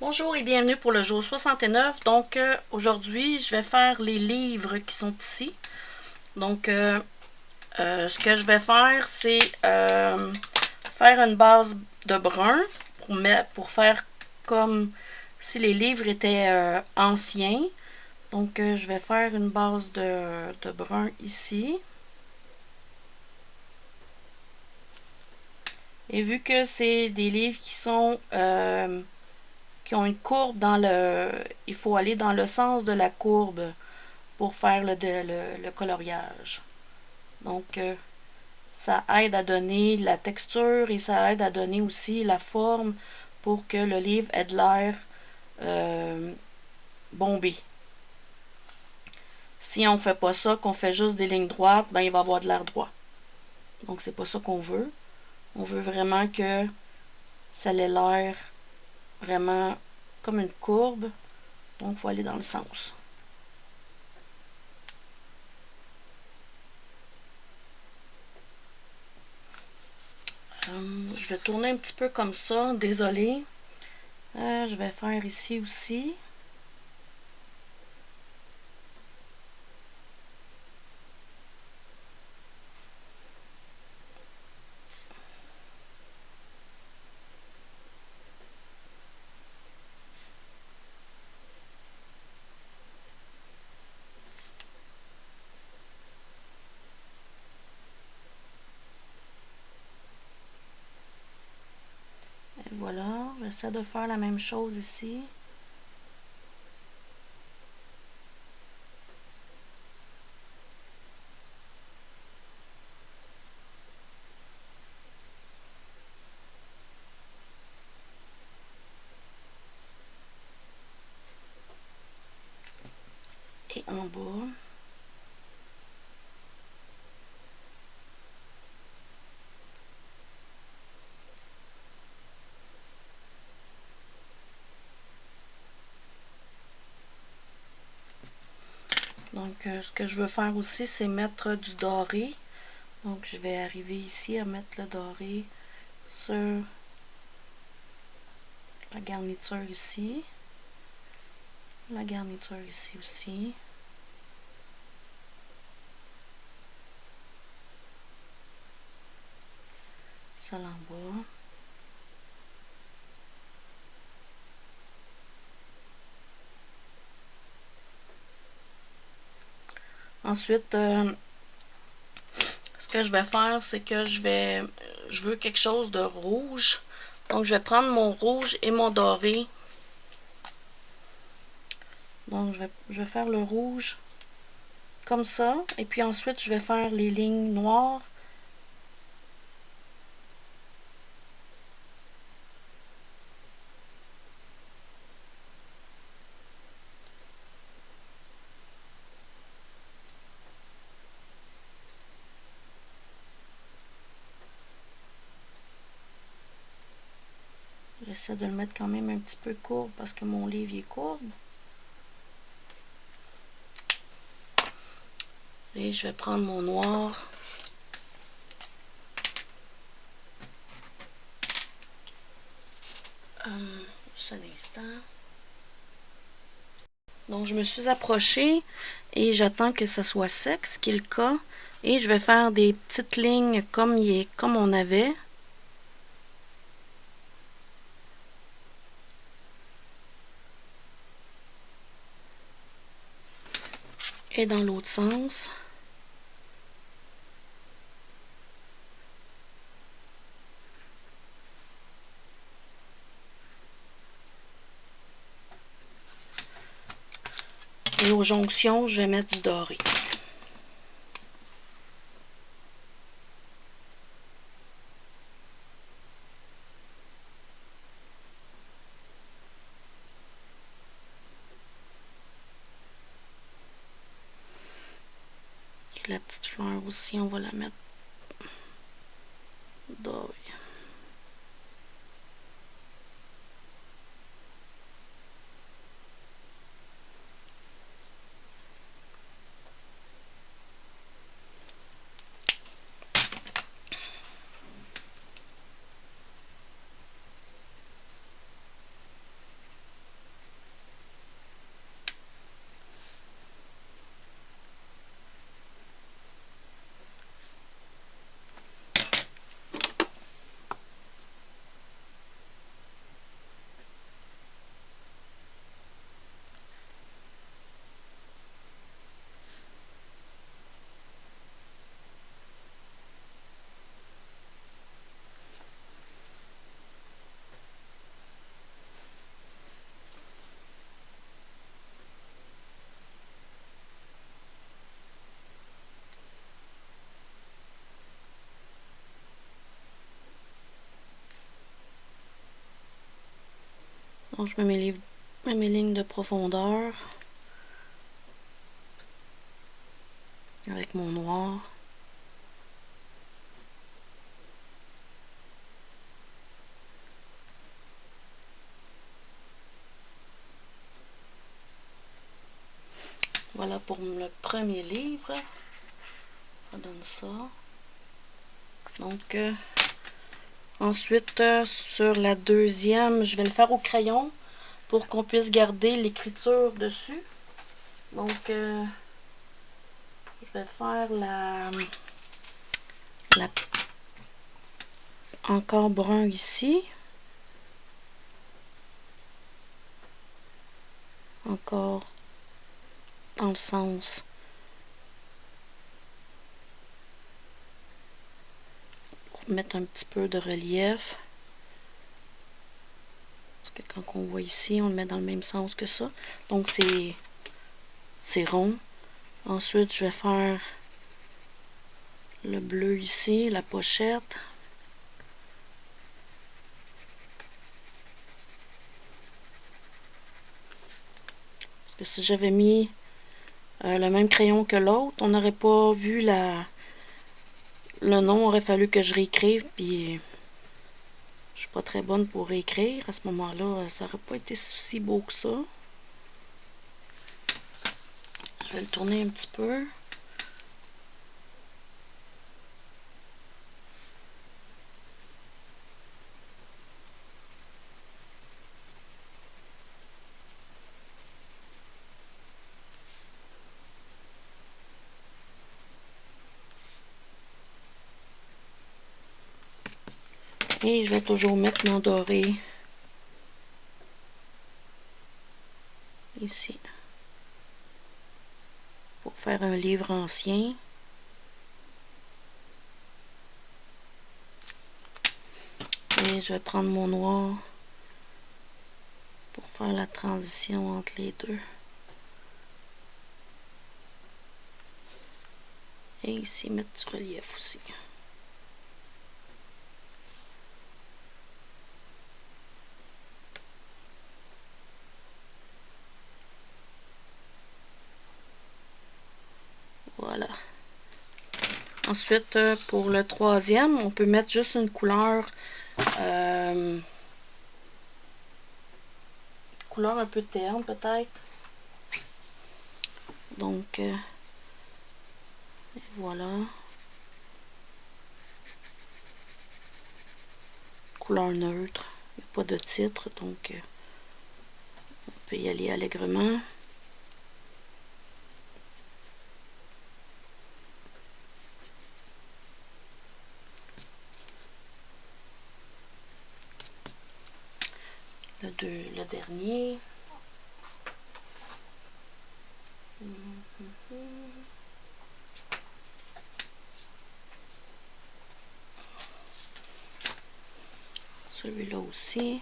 Bonjour et bienvenue pour le jour 69. Donc aujourd'hui, je vais faire les livres qui sont ici. Donc ce que je vais faire, c'est faire une base de brun pour faire comme si les livres étaient anciens. Donc je vais faire une base de brun ici. Et vu que c'est des livres qui ont une courbe dans le... Il faut aller dans le sens de la courbe pour faire le coloriage. Donc, ça aide à donner la texture et ça aide à donner aussi la forme pour que le livre ait de l'air bombé. Si on ne fait pas ça, qu'on fait juste des lignes droites, ben il va avoir de l'air droit. Donc, c'est pas ça qu'on veut. On veut vraiment que ça ait l'air vraiment comme une courbe. Donc, il faut aller dans le sens. Je vais tourner un petit peu comme ça, désolé. Je vais faire ici aussi. Et voilà, j'essaie de faire la même chose ici. Et en bas. Donc, ce que je veux faire aussi, c'est mettre du doré. Donc, je vais arriver ici à mettre le doré sur la garniture ici. La garniture ici aussi. Celle en bas. Ensuite, ce que je vais faire, c'est que je veux quelque chose de rouge. Donc, je vais prendre mon rouge et mon doré. Donc, je vais faire le rouge comme ça. Et puis ensuite, je vais faire les lignes noires. J'essaie de le mettre quand même un petit peu courbe parce que mon livre est courbe. Et je vais prendre mon noir. Juste un instant. Donc je me suis approchée et j'attends que ça soit sec, ce qui est le cas. Et je vais faire des petites lignes comme on avait. Et dans l'autre sens. Et aux jonctions, je vais mettre du doré. Et la petite fleur aussi, on va la mettre dorée. Donc je mets mes lignes de profondeur avec mon noir. Voilà pour le premier livre. Ça donne ça. Donc, ensuite, sur la deuxième, je vais le faire au crayon pour qu'on puisse garder l'écriture dessus. Donc, je vais faire la encore brun ici. Encore dans le sens pour mettre un petit peu de relief. Parce que quand on voit ici, on le met dans le même sens que ça. Donc, c'est rond. Ensuite, je vais faire le bleu ici, la pochette. Parce que si j'avais mis le même crayon que l'autre, on n'aurait pas vu le nom. Aurait fallu que je réécrive, puis je suis pas très bonne pour réécrire. À ce moment-là, ça n'aurait pas été si beau que ça. Je vais le tourner un petit peu. Et je vais toujours mettre mon doré ici pour faire un livre ancien. Et je vais prendre mon noir pour faire la transition entre les deux. Et ici, mettre du relief aussi. Voilà. Ensuite, pour le troisième, on peut mettre juste une couleur un peu terne peut-être. Donc, voilà. Couleur neutre. Il n'y a pas de titre, donc on peut y aller allègrement. Le dernier. Celui-là aussi.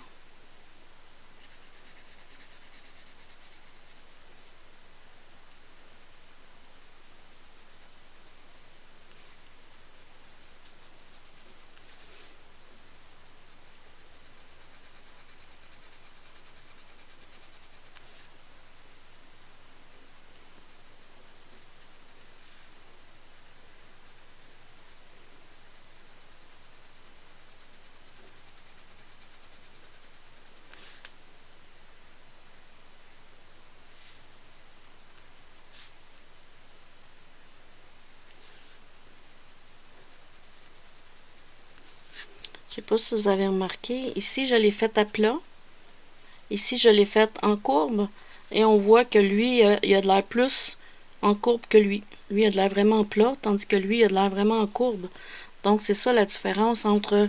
Je sais pas si vous avez remarqué, ici je l'ai fait à plat, ici je l'ai fait en courbe, et on voit que lui, il a de l'air plus en courbe que lui. Lui, il a de l'air vraiment plat, tandis que lui, il a de l'air vraiment en courbe. Donc, c'est ça la différence entre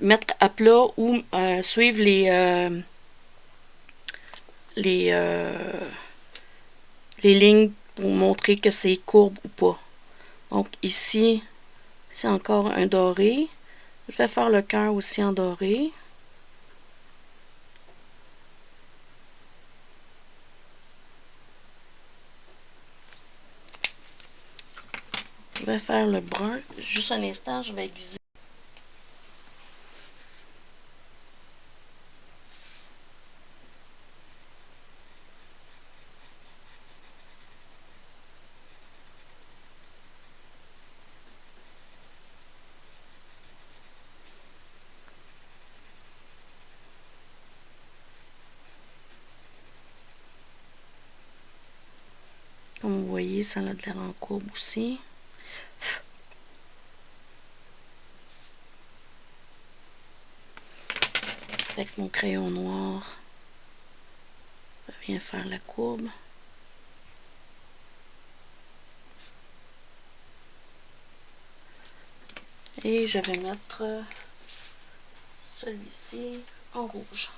mettre à plat ou suivre les lignes pour montrer que c'est courbe ou pas. Donc, ici, c'est encore un doré. Je vais faire le cœur aussi en doré. Je vais faire le brun. Juste un instant, je vais aiguiser. Comme vous voyez, ça a de l'air en courbe aussi. Avec mon crayon noir, je viens faire la courbe. Et je vais mettre celui-ci en rouge.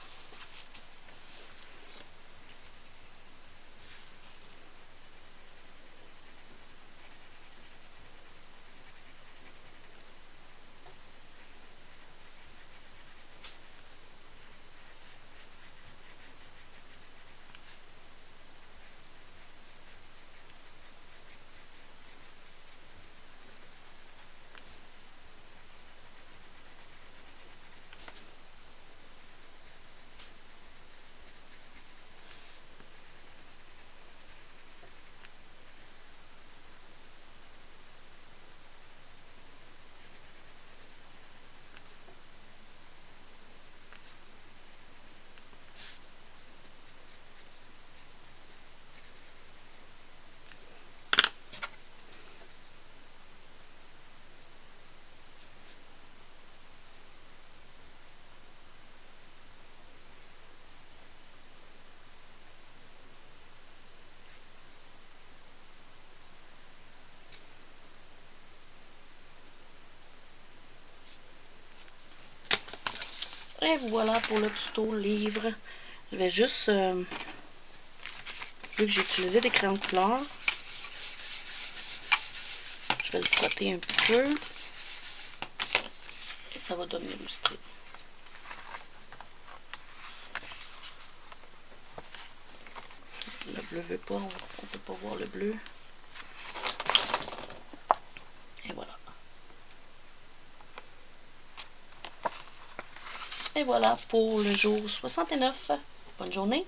Et voilà pour le tuto livre. Je vais juste, vu que j'ai utilisé des crayons de couleur, je vais le frotter un petit peu. Et ça va donner illustré. Le bleu veut pas, on ne peut pas voir le bleu. Et voilà. Et voilà pour le jour 69. Bonne journée.